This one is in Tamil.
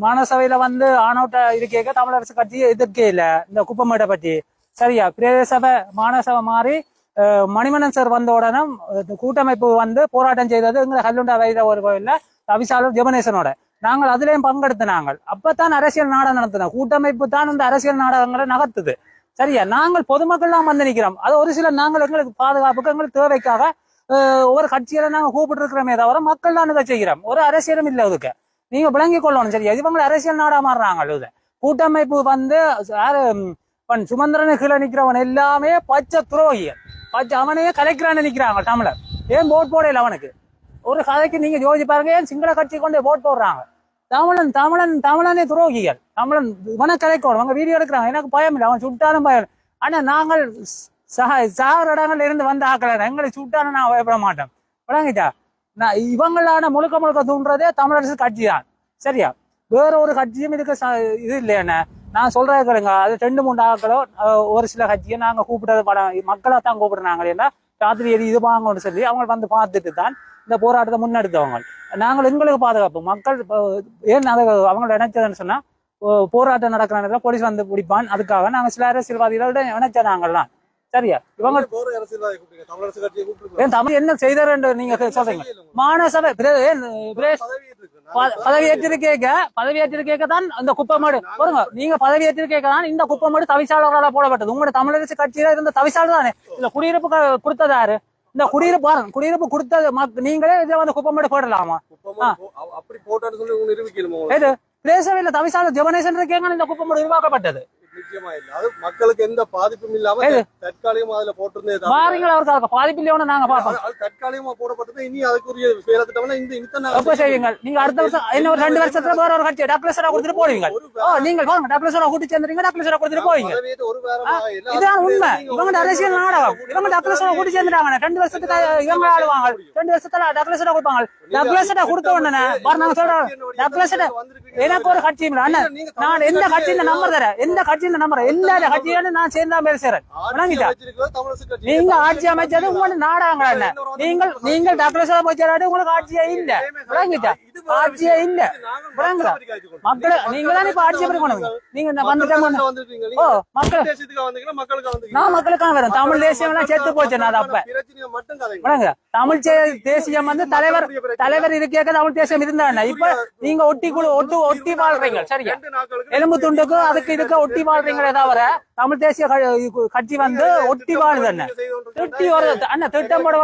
மாநசபையில வந்து ஆனோட்ட இருக்கேக்க தமிழரசு கட்சியை எதிர்க்கே இல்ல இந்த குப்பமேட்டை பற்றி சரியா. பிரதேச சபை மாநசபை மாறி மணிமணன் சார் வந்த உடனே கூட்டமைப்பு வந்து போராட்டம் செய்தது எங்களை கல்லுண்டா வைர ஒரு கோயில்ல தவிசாளர் ஜெபனேசனோட நாங்கள் அதுலயும் பங்கெடுத்து நாங்கள் அப்பதான் அரசியல் நாடகம் நடத்தினோம். கூட்டமைப்பு தான் இந்த அரசியல் நாடகங்களை நகர்த்துது சரியா. நாங்கள் பொதுமக்கள் தான் வந்து நிக்கிறோம். அது ஒரு சில நாங்கள் எங்களுக்கு பாதுகாப்புக்கு எங்களுக்கு தேவைக்காக ஒவ்வொரு கட்சியில நாங்க கூப்பிட்டு இருக்கிறோமே தவிர மக்கள் தான் இதை செய்கிறோம். ஒரு அரசியலும் இல்லை அதுக்கு நீங்க விளங்கி கொள்ளணும் சரியா. இவங்களை அரசியல் நாடா மாறுறாங்க. இது கூட்டமைப்பு வந்து சுமந்திரனு கீழே நிக்கிறவன் எல்லாமே பச்சை துரோகியல் பச்சை அவனையே கலைக்கிறான்னு நிக்கிறாங்க தமிழர். ஏன் போட் போடல அவனுக்கு ஒரு கதைக்கு நீங்க யோசிச்சு பாருங்க. ஏன் சிங்கள கட்சி கொண்டு போட் போடுறாங்க. தமிழனே துரோகிகள். தமிழன் இவனை கலைக்கணும். அவங்க வீடியோ எடுக்கிறாங்க. எனக்கு பயம் இல்லை. அவன் சுட்டாலும் பயம். ஆனா நாங்கள் சாகர இடங்கள்ல இருந்து வந்து ஆக்கல எங்களை சுட்டாலும் நான் பயப்பட மாட்டேன். விளங்கிட்டா. இவங்களான முழுக்க தூண்டுறதே தமிழரசு கட்சி தான் சரியா. வேற ஒரு கட்சியும் இதுக்கு இது இல்லையானே நான் சொல்றது கேளுங்க. அது 2-3 ஆக்களோ ஒரு சில கட்சியை நாங்க கூப்பிட்டது படம் மக்களை தான் கூப்பிடுறாங்க. ஏன்னா ராத்திரி எது இது வாங்கன்னு சொல்லி அவங்க வந்து பார்த்துட்டு தான் இந்த போராட்டத்தை முன்னெடுத்தவங்க. நாங்கள் எங்களுக்கு பாதுகாப்பு மக்கள் ஏன் அதை அவங்க நினைச்சதுன்னு சொன்னா போராட்டம் நடக்கிற நேரத்தில் போலீஸ் வந்து பிடிப்பான். அதுக்காக நாங்க சில அரசியல்வாதிகளோட நினைச்ச நாங்கள்லாம் சரியா. இவங்க தமிழ் என்ன செய்தாரு நீங்க சொல்றீங்க. மாநசபை பதவியேற்றிருக்கேக்க தான் இந்த குப்பமேடு பாருங்க. நீங்க பதவியேற்றிருக்கேக்க தான் இந்த குப்பமேடு தவிசாளர்களால் போடப்பட்டது. உங்களோட தமிழரசு கட்சியில இருந்த தவிசாளர் தானே இந்த குடியிருப்பு கொடுத்ததாரு. இந்த குடியிருப்பு பாருங்க குடியிருப்பு கொடுத்தது நீங்களே இதுல வந்து குப்பமேடு போடலாமா? அப்படி போட்டான்னு சொல்லி நிரூபிக்கணுமா? இது பிரேசவையில தவிசாளர் ஜெபனேசன் இருக்கேங்க இந்த குப்பமேடு உருவாக்கப்பட்டது. நிச்சயமா இல்ல. அது மக்களுக்கு எந்த பாதிப்பும் இல்லாம தற்காலிகமா அதுல போட்டிருந்தது மாறுங்களா அவருக்கு பாதிப்பு இல்லையோன்னு நாங்க பார்ப்போம். தற்காலிகமா போடப்பட்டது. இனி அதுக்குரிய வேலை திட்டம்னா எப்ப செய்வீங்க நீங்க? அடுத்த வருஷம் இன்னும் ஒரு 2 வருஷத்துல வேற ஒரு கட்சி டக்ளஸரா கொடுத்துட்டு போடுவீங்க. நீங்க பாருங்க டக்ளஸரா கூட்டி சேர்ந்துறீங்க. டக்ளஸரா கொடுத்துட்டு போவீங்க. இதுதான் உண்மை. இவங்க அரசியல் நாடகம். இவங்க டக்ளஸரா கூட்டி சேர்ந்துட்டாங்க. 2 வருஷத்துக்கு இவங்க ஆளுவாங்க. 2 வருஷத்துல டக்ளஸரா கொடுப்பாங்க. டக்ளஸரா கொடுத்த உடனே பாரு நாங்க சொல்றோம் டக்ளஸரா எனக்கு ஒரு கட்சி இல்லை. நான் எந்த கட்சியில நம்பர் தரேன் எந்த கட்சியில நம்பர் எல்லா கட்சியோட நான் சேர்ந்தா பேர் சேரேன். நீங்க ஆட்சி அமைச்சது உங்களுக்கு நாடாங்க. நீங்கள் டக்ளஸரா போய் சேராது உங்களுக்கு ஆட்சியே இல்ல. விளங்கிட்டா ஆட்சியே இல்ல. விளங்குதா மக்கள் நீங்க தான் இப்ப ஆட்சி எப்படி பண்ணுவீங்க? நீங்க நான் மக்களுக்காக வரேன். தமிழ் தேசியம் எல்லாம் சேர்த்து போச்சு. நான் அப்ப விளங்குதா தமிழ் தேசியம் வந்து தலைவர் இருக்கே தமிழ் தேசியம் இருந்தா இப்ப நீங்க ஒட்டி வாழ்றீங்க சரியா. எலும்பு துண்டுக்கும் அதுக்கு இதுக்கு ஒட்டி வாழ்றீங்களே தவிர தமிழ் தேசிய கட்சி வந்து ஒட்டி வாழுது. திட்டம் போட